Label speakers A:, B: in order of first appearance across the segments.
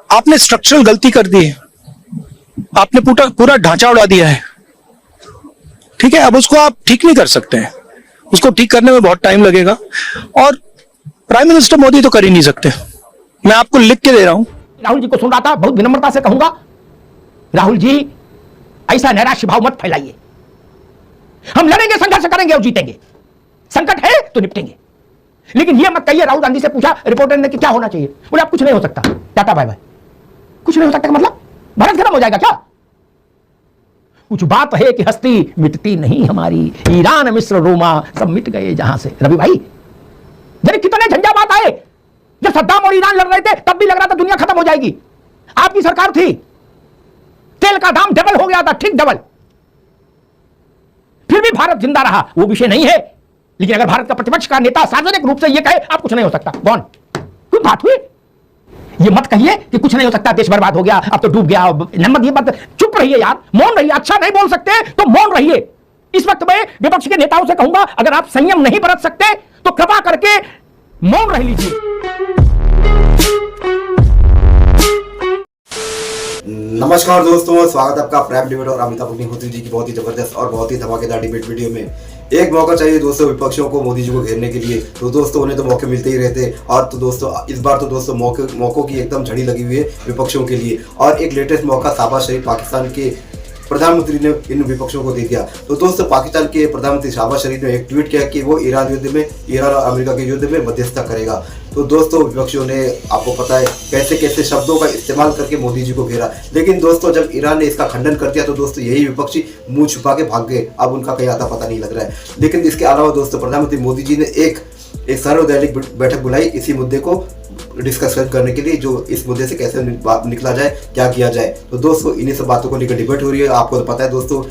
A: आपने स्ट्रक्चरल गलती कर दी है, आपने पूरा ढांचा उड़ा दिया है। ठीक है, अब उसको आप ठीक नहीं कर सकते हैं, उसको ठीक करने में बहुत टाइम लगेगा और प्राइम मिनिस्टर मोदी तो कर ही नहीं सकते। मैं आपको लिख के दे रहा हूं।
B: राहुल जी को सुन रहा था, बहुत विनम्रता से कहूंगा, राहुल जी ऐसा नैराश्य भाव मत फैलाइए। हम लड़ेंगे, संघर्ष करेंगे और जीतेंगे। संकट है तो निपटेंगे, लेकिन यह मत कहिए। राहुल गांधी से पूछा रिपोर्टर ने कि क्या होना चाहिए, बोले आप कुछ नहीं हो सकता, टाटा बाय बाय। कुछ नहीं हो सकता मतलब भारत खत्म हो जाएगा क्या? कुछ बात है कि हस्ती मिटती नहीं हमारी, ईरान मिस्र रोमा सब मिट गए जहां से। रवि भाई जरा कितने झंझावात आए, जब सद्दाम और ईरान लड़ रहे थे तब भी लग रहा था दुनिया खत्म हो जाएगी। आपकी सरकार थी, तेल का दाम डबल हो गया था, ठीक डबल, फिर भी भारत जिंदा रहा। वो विषय नहीं है, लेकिन अगर भारत का प्रतिपक्ष का नेता सार्वजनिक रूप से यह कहे आप कुछ नहीं हो सकता, कौन कोई बात हुई? ये मत कहिए कि कुछ नहीं हो सकता, देश बर्बाद हो गया, अब तो डूब गया। नमक ये बात, चुप रहिए यार, मौन रहिए। अच्छा नहीं बोल सकते तो मौन रहिए। इस वक्त मैं विपक्ष के नेताओं से कहूंगा, अगर आप संयम नहीं बरत सकते तो कृपा करके मौन रह लीजिए।
C: नमस्कार दोस्तों, स्वागत है आपका प्राइम डिबेट और अमिताभ अग्निहोत्री जी की बहुत ही जबरदस्त और बहुत ही धमाकेदार डिबेट वीडियो में। एक मौका चाहिए दोस्तों विपक्षियों को मोदी जी को घेरने के लिए, तो दोस्तों उन्हें तो मौके मिलते ही रहते। और तो दोस्तों इस बार तो दोस्तों मौकों की एकदम झड़ी लगी हुई है विपक्षियों के लिए। और एक लेटेस्ट मौका शाहबाज शरीफ पाकिस्तान के प्रधानमंत्री ने इन विपक्षों को दे दिया। तो दोस्तों पाकिस्तान के प्रधानमंत्री शाहबाज शरीफ ने एक ट्वीट किया कि वो ईरान और अमेरिका के युद्ध में मध्यस्थता करेगा। तो दोस्तों विपक्षियों ने, आपको पता है कैसे कैसे शब्दों का इस्तेमाल करके मोदी जी को घेरा, लेकिन दोस्तों जब ईरान ने इसका खंडन कर दिया तो दोस्तों यही विपक्षी मुंह छुपा के भाग गए। अब उनका कहीं आता पता नहीं लग रहा है। लेकिन इसके अलावा दोस्तों प्रधानमंत्री मोदी जी ने एक सर्वदैनिक बैठक बुलाई इसी मुद्दे को डिस्कस करने के लिए, जो इस मुद्दे से कैसे निकला जाए, क्या किया जाए। तो दोस्तों इन्हीं सब बातों को लेकर डिबेट हो रही है। आपको तो पता है दोस्तों,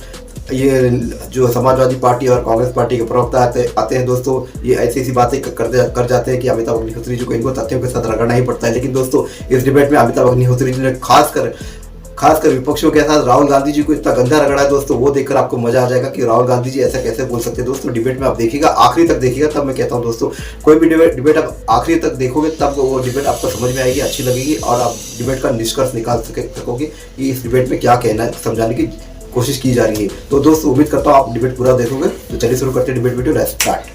C: ये जो समाजवादी पार्टी और कांग्रेस पार्टी के प्रवक्ता आते हैं दोस्तों, ये ऐसी बातें कर जाते हैं कि अमिताभ अग्निहोत्री जी को इनको तथ्यों के साथ रगड़ना ही पड़ता है। लेकिन दोस्तों इस डिबेट में अमिताभ अग्निहोत्री जी ने खासकर विपक्षियों के साथ राहुल गांधी जी को इतना गंदा रगड़ा है दोस्तों, वो देखकर आपको मजा आ जाएगा कि राहुल गांधी जी ऐसा कैसे बोल सकते हैं। दोस्तों डिबेट में आप देखिएगा, आखिरी तक देखिएगा, तब मैं कहता हूं दोस्तों कोई भी डिबेट आप आखिरी तक देखोगे तब वो डिबेट आपको समझ में आएगी, अच्छी लगेगी और आप डिबेट का निष्कर्ष निकाल सकोगे कि इस डिबेट में क्या कहना है, समझाने की कोशिश की जा रही है। तो दोस्तों उम्मीद करता हूँ आप डिबेट पूरा देखोगे। तो चलिए शुरू करते हैं डिबेट वीडियो, लेट्स स्टार्ट।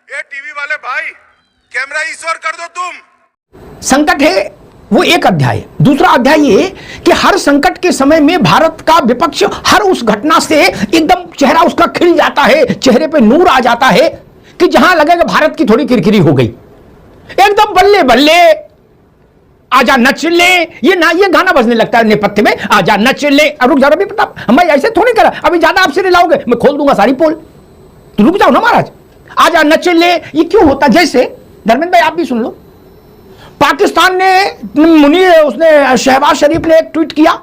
D: ये टीवी वाले भाई कैमरा इस ओर कर दो। तुम
B: संकट है वो एक अध्याय। दूसरा अध्याय ये कि हर संकट के समय में भारत का विपक्ष हर उस घटना से एकदम चेहरा उसका खिल जाता है, चेहरे पे नूर आ जाता है कि जहां लगेगा भारत की थोड़ी किरकिरी हो गई, एकदम बल्ले बल्ले आजा नच ले, ये गाना बजने लगता है नेपथ्य में, आजा नच ले। अब रुक जाओ रवि प्रताप, हम ऐसे थोड़ी करा, अभी ज्यादा आपसे रिलाओगे मैं खोल दूंगा सारी पोल, तो रुक जाओ ना महाराज, आजा नच ले। ये क्यों होता? जैसे धर्मेंद्र भाई आप भी सुन लो, पाकिस्तान ने उसने शहबाज शरीफ ने एक ट्वीट किया,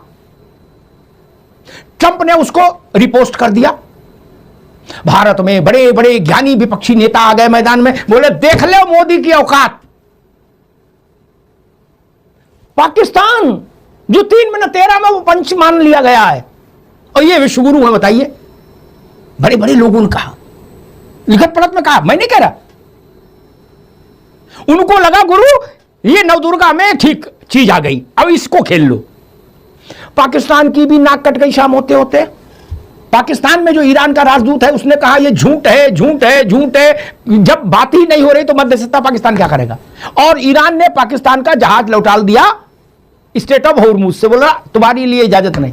B: ट्रंप ने उसको रिपोस्ट कर दिया। भारत में बड़े बड़े ज्ञानी विपक्षी नेता आ गए मैदान में, बोले देख लो मोदी की औकात। पाकिस्तान जो 3 मिनट 13 में वो पंच मान लिया गया है और ये विश्वगुरु है, बताइए। बड़े बड़े लोगों ने कहा, लिखत पढ़त में कहा, मैं नहीं कह रहा, उनको लगा गुरु ये नवदुर्गा में ठीक चीज आ गई, अब इसको खेल लो। पाकिस्तान की भी नाक कट गई शाम होते होते। पाकिस्तान में जो ईरान का राजदूत है उसने कहा ये झूठ है, झूठ है, झूठ है। जब बात ही नहीं हो रही तो मध्यस्थता पाकिस्तान क्या करेगा? और ईरान ने पाकिस्तान का जहाज लौटा दिया स्टेट ऑफ हॉर्मुज से, बोला तुम्हारे लिए इजाजत नहीं।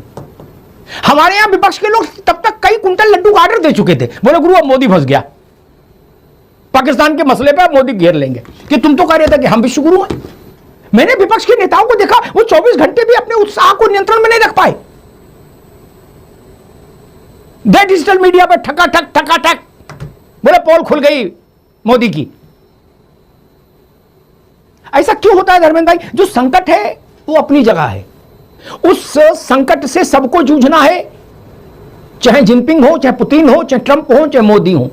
B: हमारे यहां विपक्ष के लोग तब तक कई कुंटल लड्डू का ऑर्डर दे चुके थे, बोले गुरु अब मोदी फंस गया, पाकिस्तान के मसले पर मोदी घेर लेंगे, कि तुम तो कह रहे थे कि हम विश्वगुरु हैं। मैंने विपक्ष के नेताओं को देखा, वो 24 घंटे भी अपने उत्साह को नियंत्रण में नहीं रख पाए। डिजिटल मीडिया पे ठका ठक बोले पोल खुल गई मोदी की। ऐसा क्यों होता है धर्मेंद्र भाई? जो संकट है वो अपनी जगह है, उस संकट से सबको जूझना है, चाहे जिनपिंग हो, चाहे पुतिन हो, चाहे ट्रंप हो, चाहे मोदी हो।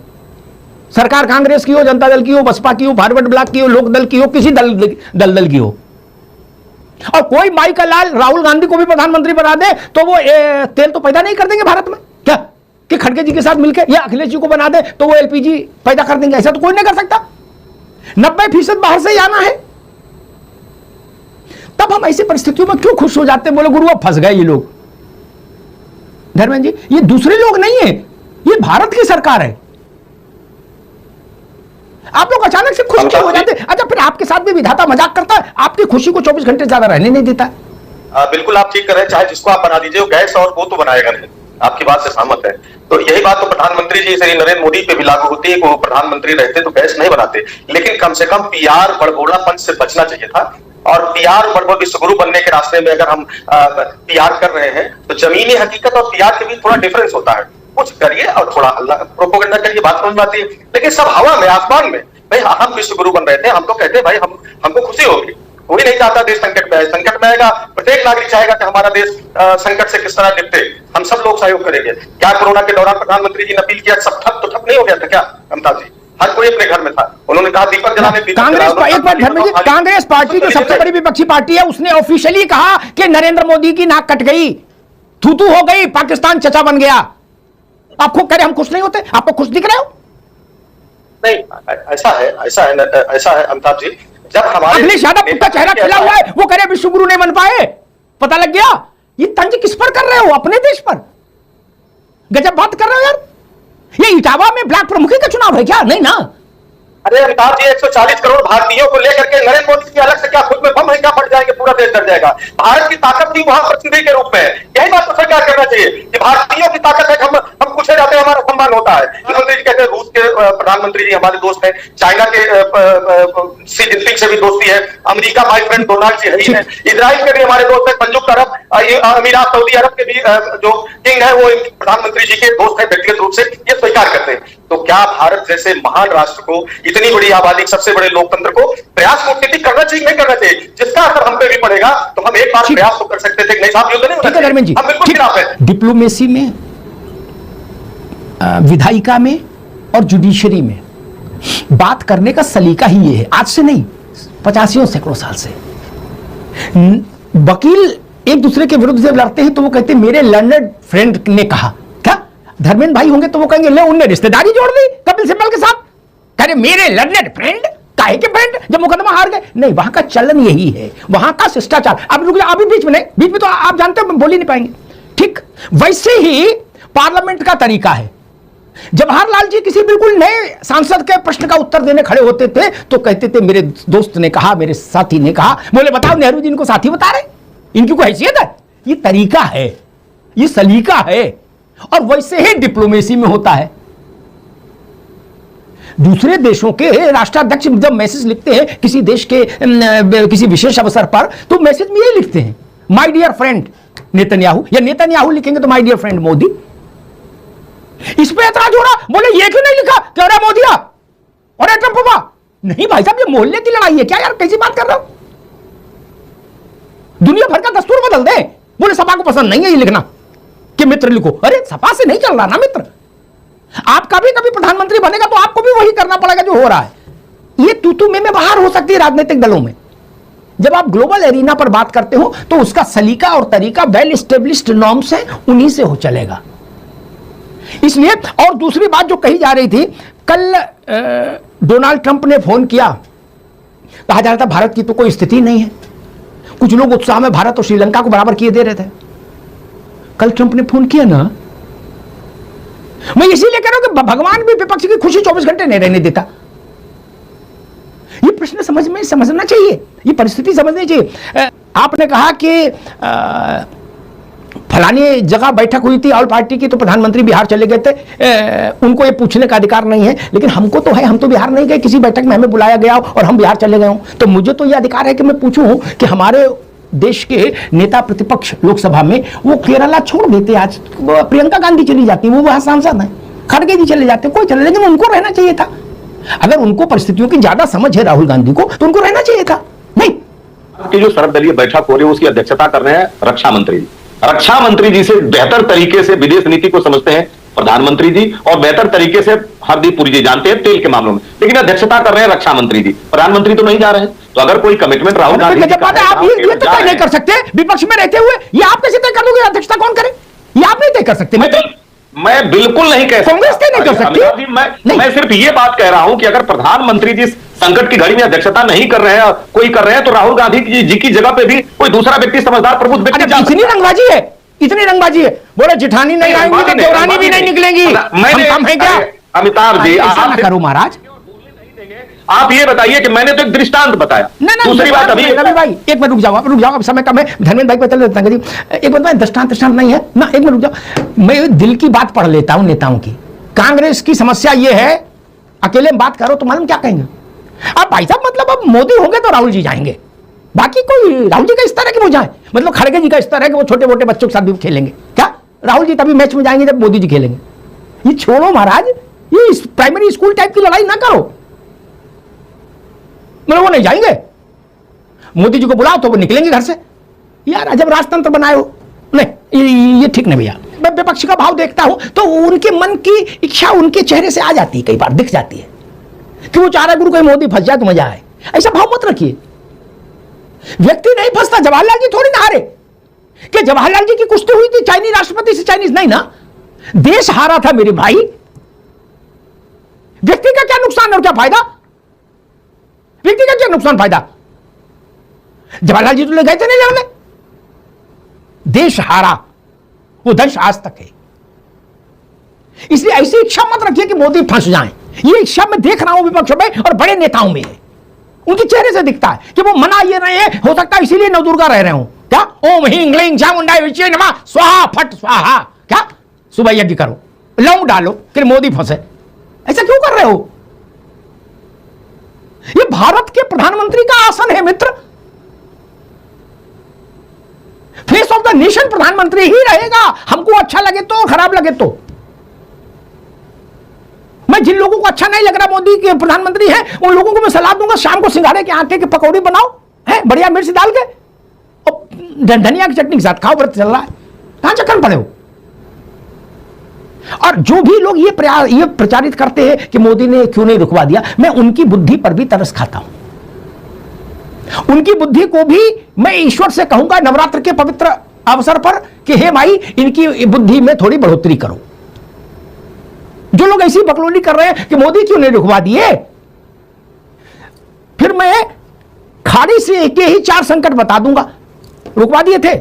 B: सरकार कांग्रेस की हो, जनता दल की हो, बसपा की हो, फॉरवर्ड ब्लॉक की हो, लोक दल की हो, किसी दल की हो। और कोई माई का लाल राहुल गांधी को भी प्रधानमंत्री बना दे तो वो तेल तो पैदा नहीं कर देंगे भारत में क्या? कि खड़गे जी के साथ मिलकर, या अखिलेश जी को बना दे तो वो एलपीजी पैदा कर देंगे? ऐसा तो कोई नहीं कर सकता। 90% बाहर से ही आना है। तब तब हम ऐसी परिस्थितियों में क्यों खुश हो जाते हैं? बोले गुरु अब फंस गए ये लोग। धर्मेंद्र जी, ये दूसरे लोग नहीं है, ये भारत की सरकार है। आप लोग अचानक से खुश क्यों हो जाते? अच्छा, फिर आपके साथ भी विधाता मजाक करता है, आपकी खुशी को 24 घंटे ज्यादा रहने नहीं देता।
E: बिल्कुल आप ठीक कर रहे हैं, चाहे जिसको आप बना दीजिए, वो गैस और वो तो बनाएगा नहीं। आपकी बात से सहमत है। तो यही बात तो प्रधानमंत्री जी श्री नरेंद्र मोदी पे भी लागू होती है कि वो प्रधानमंत्री रहते तो गैस नहीं बनाते, लेकिन कम से कम पीआर बड़बोलापन से बचना चाहिए था। और पीआर बड़बोल विश्वगुरु बनने के रास्ते में अगर हम पीआर कर रहे हैं तो जमीनी हकीकत और पीआर के बीच थोड़ा डिफरेंस होता है। कुछ करिए और थोड़ा प्रोपोगंडा करिए, बात समझ में आती है। लेकिन सब हवा में, आसमान में। भाई हम विश्वगुरु बन रहे थे, हम तो कहते हैं भाई हमको खुशी होगी। कोई नहीं चाहता देश संकट में है, संकट में आएगा, प्रत्येक नागरिक चाहेगा कि हमारा देश संकट से किस तरह निपटे। हम सब लोग सहयोग करेंगे। क्या कोरोना के दौरान प्रधानमंत्री जी ने अपील किया, सब ठप तो ठप नहीं हो गया था क्या अमिताभ जी? हर कोई अपने घर में था, उन्होंने कहा दीपक जलाने।
B: कांग्रेस पार्टी जो सबसे बड़ी विपक्षी पार्टी है, उसने ऑफिशियली कहा कि नरेंद्र मोदी की नाक कट गई, थूथू हो गई, पाकिस्तान चचा बन गया। आप खुद कह रहे हम खुश नहीं होते, आपको खुश दिख रहे हो?
E: नहीं, ऐसा है अमिताभ जी, जब हमारे
B: अखिलेश यादव का चेहरा खिला हुआ है, वो कह रहे विश्वगुरु नहीं बन पाए, पता लग गया। ये तंज किस पर कर रहे हो? अपने देश पर। गजब बात कर रहे हो यार। ये इटावा में ब्लॉक प्रमुखी का चुनाव है क्या? नहीं ना।
E: अरे अमिताभ जी, 140 करोड़ भारतीयों को लेकर के नरेंद्र मोदी की अलग से क्या खुद में बम है क्या? फट जाएंगे, पूरा देश डर जाएगा। भारत की ताकत भी वहां प्रतिनिधि के रूप में है। यही बात तो स्वीकार करना चाहिए कि भारतीयों की ताकत है। हम पूछे जाते हैं, हमारा सम्मान होता है। प्रधानमंत्री जी कहते हैं रूस के प्रधानमंत्री जी हमारे दोस्त हैं, चाइना के सी जिनपिंग से भी दोस्ती है, अमेरिका माय फ्रेंड डोनाल्ड जी है, इजराइल के भी हमारे दोस्त है, संयुक्त अरब अमीरात सऊदी अरब के भी जो किंग है वो प्रधानमंत्री जी के दोस्त है व्यक्तिगत रूप से, ये स्वीकार करते हैं। तो क्या भारत जैसे महान राष्ट्र को, इतनी बड़ी आबादी, सबसे बड़े लोकतंत्र को प्रयास कूटनीति करना चाहिए नहीं करना चाहिए? जिसका असर हम पे भी पड़ेगा, तो हम एक बार प्रयास तो कर सकते थे। नहीं साहब, युद्ध नहीं होना चाहिए। हम बिल्कुल खिलाफ है।
B: डिप्लोमेसी में, विधायिका में और जुडिशरी में बात करने का सलीका ही ये है। आज से नहीं, 85 सैकड़ों साल से। वकील एक दूसरे के विरुद्ध जब लड़ते हैं तो वो कहते हैं मेरे लर्नड फ्रेंड ने कहा। क्या धर्मेंद्र भाई होंगे तो वो कहेंगे ले उनने रिश्तेदारी जोड़ दी कपिल सिब्बल के साथ, कह रहे मेरे लर्नड फ्रेंड, काहे के फ्रेंड, जब मुकदमा हार गए। नहीं, वहां का चलन यही है, वहां का शिष्टाचार। अब रुक जाओ, अभी बीच में तो आप जानते हो बोल ही नहीं पाएंगे। ठीक वैसे ही पार्लियामेंट का तरीका है। जवाहरलाल जी किसी बिल्कुल नए सांसद के प्रश्न का उत्तर देने खड़े होते थे तो कहते थे मेरे दोस्त ने कहा, मेरे साथी ने कहा। बोले बताओ, नेहरू जी इनको साथी बता रहे, इनकी कोई हैसियत है? ये तरीका है, ये सलीका है, और वैसे ही डिप्लोमेसी में होता है। दूसरे देशों के राष्ट्राध्यक्ष जब मैसेज लिखते हैं किसी देश के किसी विशेष अवसर पर, तो मैसेज में ये लिखते हैं माय डियर फ्रेंड नेतन्याहू, या नेतन्याहू लिखेंगे तो माय डियर फ्रेंड मोदी। इस पे ऐतराज हो रहा, बोले ये क्यों नहीं लिखा कि अरे मोदिया और ट्रंप बाबा? नहीं भाई साहब, ये मोहल्ले की लड़ाई है क्या यार? कैसी बात कर रहे हो? दुनिया भर का दस्तूर बदल दे। बोले सपा को पसंद नहीं है ये लिखना कि मित्र लिखो। अरे सपा से नहीं चल रहा ना मित्र। आप कभी कभी प्रधानमंत्री बनेगा तो आपको भी वही करना पड़ेगा जो हो रहा है। ये तू में बाहर हो सकती है राजनीतिक दलों में। जब आप ग्लोबल एरिना पर बात करते हो तो उसका सलीका और तरीका वेल एस्टेब्लिश्ड नॉर्म्स है, उन्हीं से हो चलेगा। इसलिए, और दूसरी बात जो कही जा रही थी, कल डोनाल्ड ट्रंप ने फोन किया, कहा जा रहा था भारत की तो कोई स्थिति नहीं है। कुछ लोग उत्साह में भारत और श्रीलंका को बराबर किए दे रहे थे। कल ट्रंप ने फोन किया ना, मैं इसीलिए कह रहा हूं कि भगवान भी विपक्ष की खुशी 24 घंटे नहीं रहने देता। ये प्रश्न समझना चाहिए, ये परिस्थिति समझनी चाहिए। आपने कहा कि फलानी जगह बैठक हुई थी ऑल पार्टी की तो प्रधानमंत्री बिहार चले गए थे, उनको ये पूछने का अधिकार नहीं है, लेकिन हमको तो है, हम तो बिहार नहीं गए किसी बैठक में, हमें बुलाया गया और हम बिहार चले गए हूं। तो मुझे तो ये अधिकार है कि मैं पूछूं कि हमारे देश के नेता प्रतिपक्ष लोकसभा में वो केरला छोड़ देते, आज प्रियंका गांधी चली जाती, वो वहां सांसद है, खड़गे जी चले जाते, कोई चले, लेकिन उनको रहना चाहिए था। अगर उनको परिस्थितियों की ज्यादा समझ है राहुल गांधी को, तो उनको रहना चाहिए था। नहीं,
F: की जो सर्वदलीय बैठक हो रही है उसकी अध्यक्षता कर रहे हैं रक्षा मंत्री जी। रक्षा मंत्री जी से बेहतर तरीके से विदेश नीति को समझते हैं प्रधानमंत्री जी, और बेहतर तरीके से हरदीप पुरी जी जानते हैं तेल के मामलों में, लेकिन अध्यक्षता कर रहे हैं रक्षा मंत्री जी, प्रधानमंत्री तो नहीं जा रहे हैं। तो अगर कोई कमिटमेंट राहुल गांधी
B: आप ये तो तय नहीं कर सकते विपक्ष में रहते हुए, ये आप कैसे तय कर दोगे? अध्यक्षता कौन करे? ये आप नहीं तय कर सकते।
F: मैं बिल्कुल नहीं कह सकता।
B: कांग्रेस नहीं कर सकती।
F: अमिताभ जी, मैं सिर्फ ये बात कह रहा हूं कि अगर प्रधानमंत्री जी संकट की घड़ी में अध्यक्षता नहीं कर रहे हैं, कोई कर रहे हैं, तो राहुल गांधी जी की जगह पे भी कोई दूसरा व्यक्ति, समझदार प्रबुद्ध व्यक्ति जा सकता है।
B: इतनी रंगबाजी है, इतनी रंगबाजी है। बोले जिठानी नहीं आएंगी तो देवरानी भी नहीं निकलेंगी। हम कम है क्या?
F: अमिताभ जी,
B: ऐसा ना करो महाराज।
F: आप ये बताइए कि मैंने तो एक दृष्टांत बताया। दूसरी बात, अभी
B: रवि भाई एक मिनट रुक जाओ, अब समय कम है। धर्मेंद्र भाई को चल देता हूं, एक मिनट, दृष्टांत नहीं है ना, एक मिनट रुक जाओ। मैं दिल की बात पढ़ लेता हूं नेताओं की। कांग्रेस की समस्या ये है, अकेले में बात करो तो मालूम क्या कहेंगे अब भाई साहब, मतलब अब मोदी होंगे तो राहुल जी जाएंगे, बाकी कोई राहुल जी का स्तर है कि वो जाए, मतलब खड़गे जी का स्तर है कि वो छोटे मोटे बच्चों के साथ भी खेलेंगे क्या? राहुल जी तभी मैच में जाएंगे जब मोदी जी खेलेंगे। ये छोड़ो महाराज, ये प्राइमरी स्कूल टाइप की लड़ाई ना करो। मतलब वो नहीं जाएंगे, मोदी जी को बुलाओ तो वो निकलेंगे घर से। यार जब राजतंत्र बनाए हो, नहीं ये ठीक नहीं भैया। मैं विपक्ष का भाव देखता हूं तो उनके मन की इच्छा उनके चेहरे से आ जाती है, कई बार दिख जाती है कि वो चाह रहा है गुरु कोई मोदी फंस जाए तो मजा आए। ऐसा भाव मत रखिए। व्यक्ति नहीं फंसता, जवाहरलाल जी थोड़ी ना हारे कि जवाहरलाल जी की कुश्ती हुई थी चाइनीज राष्ट्रपति से, चाइनीज नहीं ना, देश हारा था मेरे भाई। व्यक्ति का क्या नुकसान और क्या फायदा? व्यक्ति का क्या नुकसान फायदा? जवाहरलाल जी तो ले गए थे नहीं लड़ने, देश हारा, वो दंश आज तक है। इसलिए ऐसी इच्छा मत रखिए कि मोदी फंस जाएं। ये इच्छा मैं देख रहा हूं विपक्ष में और बड़े नेताओं में है, उनके चेहरे से दिखता है कि वो मना ये रहे हैं, हो सकता है इसीलिए नवदुर्गा रह रहे हो क्या? ओम ह्रीं क्लीं चामुंडाय विच्चे नमः स्वाहा फट स्वाहा, क्या सुबह यज्ञ करो, लौंग डालो कि मोदी फंसे। ऐसा क्यों कर रहे हो? ये भारत के प्रधानमंत्री का आसन है मित्र, फेस ऑफ द नेशन प्रधानमंत्री ही रहेगा, हमको अच्छा लगे तो, खराब लगे तो। मैं जिन लोगों को अच्छा नहीं लग रहा मोदी के प्रधानमंत्री हैं, उन लोगों को मैं सलाह दूंगा शाम को सिंघाड़े के आटे के पकौड़ी बनाओ, है बढ़िया मिर्च डाल के और धनिया की चटनी के साथ खाओ, व्रत चल रहा है, कहां चक्कर पड़े हो? और जो भी लोग ये प्रचारित करते हैं कि मोदी ने क्यों नहीं रुकवा दिया, मैं उनकी बुद्धि पर भी तरस खाता हूं। उनकी बुद्धि को भी मैं ईश्वर से कहूंगा नवरात्र के पवित्र अवसर पर कि हे माई इनकी बुद्धि में थोड़ी बढ़ोतरी करो। जो लोग ऐसी बकलोली कर रहे हैं कि मोदी क्यों नहीं रुकवा दिए, फिर मैं खाड़ी से के ही 4 संकट बता दूंगा। रुकवा दिए थे,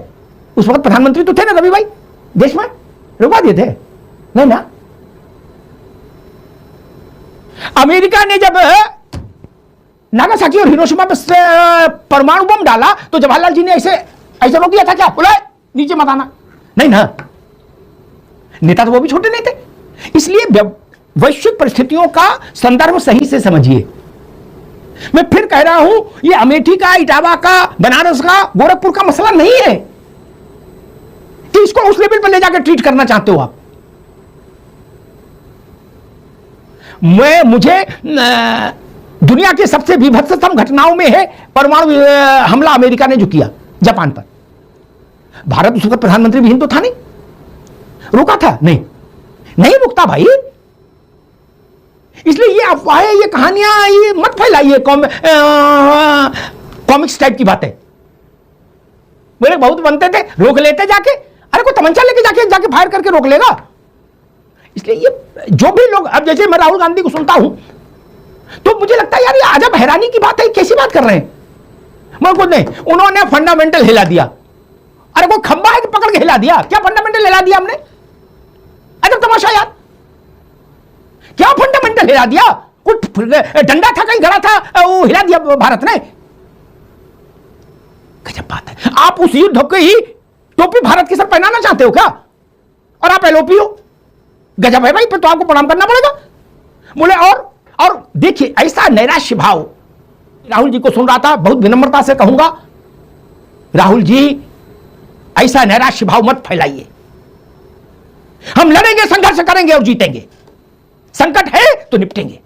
B: उस वक्त प्रधानमंत्री तो थे ना रवि भाई, देश में रुकवा दिए थे नहीं ना? अमेरिका ने जब नागासाकी और हिरोशिमा पे परमाणु बम डाला तो जवाहरलाल जी ने ऐसे रोक दिया था क्या? बोला नीचे मत आना, नहीं ना? नेता तो वो भी छोटे नहीं थे। इसलिए वैश्विक परिस्थितियों का संदर्भ सही से समझिए। मैं फिर कह रहा हूं, ये अमेठी का, इटावा का, बनारस का, गोरखपुर का मसला नहीं है कि इसको उस लेवल पर ले जाकर ट्रीट करना चाहते हो आप। मुझे दुनिया के सबसे विभत्सतम घटनाओं में है परमाणु हमला अमेरिका ने जो किया जापान पर। भारत उस वक्त प्रधानमंत्री विहीन तो था नहीं, रुका था नहीं रुकता भाई। इसलिए ये अफवाहें, ये कहानियां, ये मत फैलाइए, कॉमिक्स टाइप की बातें। मेरे बहुत बनते थे, रोक लेते जाके, अरे कोई तमंचा लेके जाके फायर करके रोक लेगा। इसलिए ये जो भी लोग, अब जैसे मैं राहुल गांधी को सुनता हूं तो मुझे लगता है यार ये अजब हैरानी की बात है, कैसी बात कर रहे हैं? मैं कुछ नहीं, उन्होंने फंडामेंटल हिला दिया। अरे कोई खंबा है कि पकड़ के हिला दिया? क्या फंडामेंटल हिला दिया हमने? अजब तमाशा यार, क्या फंडामेंटल हिला दिया? कुछ डंडा था कहीं गड़ा था, वो हिला दिया भारत ने। गजब बात है। आप उस युद्ध को ही टोपी भारत के सर पहनाना चाहते हो क्या? और आप एलओपी हो? गजब है भाई, फिर तो आपको प्रणाम करना पड़ेगा। बोले और देखिए ऐसा नैराश्य भाव, राहुल जी को सुन रहा था, बहुत विनम्रता से कहूंगा राहुल जी ऐसा नैराश्य भाव मत फैलाइए। हम लड़ेंगे, संघर्ष करेंगे और जीतेंगे। संकट है तो निपटेंगे,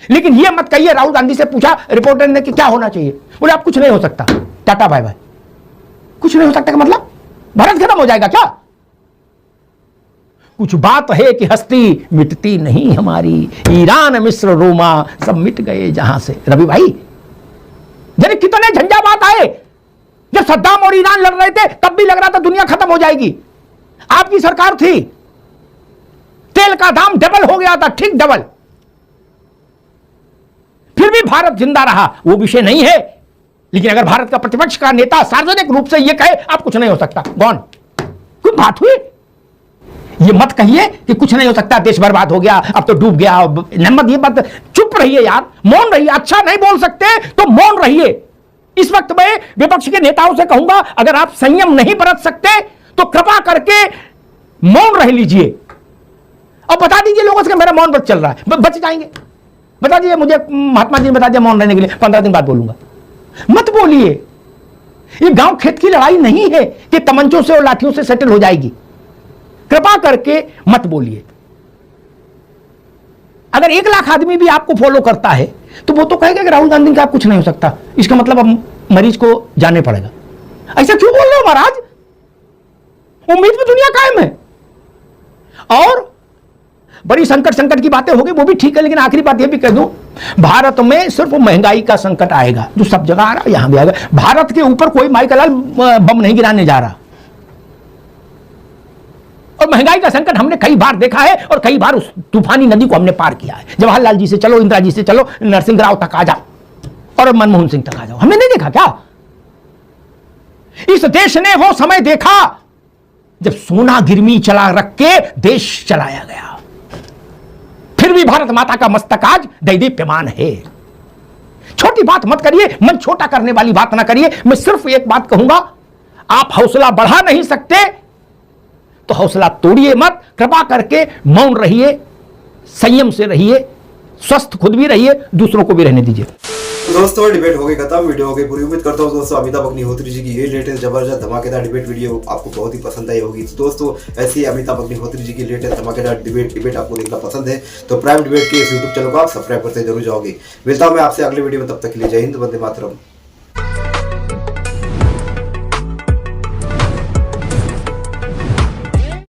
B: लेकिन यह मत कहिए। राहुल गांधी से पूछा रिपोर्टर ने कि क्या होना चाहिए, बोले आप कुछ नहीं हो सकता, टाटा बाय बाय। कुछ नहीं हो सकता का मतलब भारत खत्म हो जाएगा क्या? कुछ बात है कि हस्ती मिटती नहीं हमारी, ईरान मिस्र रोमा सब मिट गए जहां से। रवि भाई जरा कितने झंझावात आए जब सद्दाम और ईरान लड़ रहे थे, तब भी लग रहा था दुनिया खत्म हो जाएगी। आपकी सरकार थी, तेल का दाम डबल हो गया था, ठीक डबल, फिर भी भारत जिंदा रहा, वो विषय नहीं है। लेकिन अगर भारत का प्रतिपक्ष का नेता सार्वजनिक रूप से यह कहे आप कुछ नहीं हो सकता, कौन, कोई बात हुई? ये मत कहिए कि कुछ नहीं हो सकता, देश बर्बाद हो गया, अब तो डूब गया, नमक, ये बात, चुप रहिए यार, मौन रहिए। अच्छा नहीं बोल सकते तो मौन रहिए। इस वक्त मैं विपक्ष के नेताओं से कहूंगा, अगर आप संयम नहीं बरत सकते तो कृपा करके मौन रह लीजिए और बता दीजिए लोगों से मेरा मौन बच चल रहा है, बच जाएंगे। बता दीजिए मुझे, महात्मा जी ने बता दिया मौन रहने के लिए, 15 दिन बाद बोलूंगा। मत बोलिए, ये गांव खेत की लड़ाई नहीं है कि तमंचों से और लाठियों से सेटल हो जाएगी। कृपा करके मत बोलिए। अगर 1 लाख आदमी भी आपको फॉलो करता है तो वो तो कहेगा कि राहुल गांधी का कुछ नहीं हो सकता, इसका मतलब अब मरीज को जाने पड़ेगा। ऐसा क्यों बोल रहे हो महाराज? उम्मीद में दुनिया कायम है। और बड़ी संकट की बातें हो गई, वो भी ठीक है, लेकिन आखिरी बात ये भी कह दूं, भारत में सिर्फ महंगाई का संकट आएगा, जो सब जगह आ रहा है यहां भी आएगा। भारत के ऊपर कोई माइकलाल बम नहीं गिराने जा रहा। और महंगाई का संकट हमने कई बार देखा है और कई बार उस तूफानी नदी को हमने पार किया है। जवाहरलाल जी से चलो, इंदिरा जी से चलो, नरसिंह राव तक आ जाओ और मनमोहन सिंह तक आ जाओ, हमने नहीं देखा क्या? इस देश ने वो समय देखा जब सोना गिरवी चला रख के देश चलाया गया। फिर भी भारत माता का मस्तक आज दैदीप्यमान है। छोटी बात मत करिए, मन छोटा करने वाली बात ना करिए। मैं सिर्फ एक बात कहूंगा, आप हौसला बढ़ा नहीं सकते तो हौसला तोड़िए मत। कृपा करके मौन रहिए, संयम से रहिए, स्वस्थ खुद भी रहिए, दूसरों को भी रहने दीजिए।
C: तो दोस्तों डिबेट हो गई खत्म, वीडियो हो गई पूरी। उम्मीद करता हूँ दोस्तों अमिताभ अग्निहोत्री जी की ये लेटेस्ट जबरदस्त धमाकेदार डिबेट वीडियो आपको बहुत ही पसंद आई होगी। तो दोस्तों ऐसी अमिताभ अग्निहोत्री जी की लेटेस्ट धमाकेदार डिबेट आपको देखना पसंद है तो प्राइम डिबेट के इस यूट्यूब चैनल को आप सब्सक्राइब करते जरूर जाओगे। मिलता हूँ मैं आपसे अगले वीडियो में, तब तक के लिए जय हिंद, वंदे मातरम।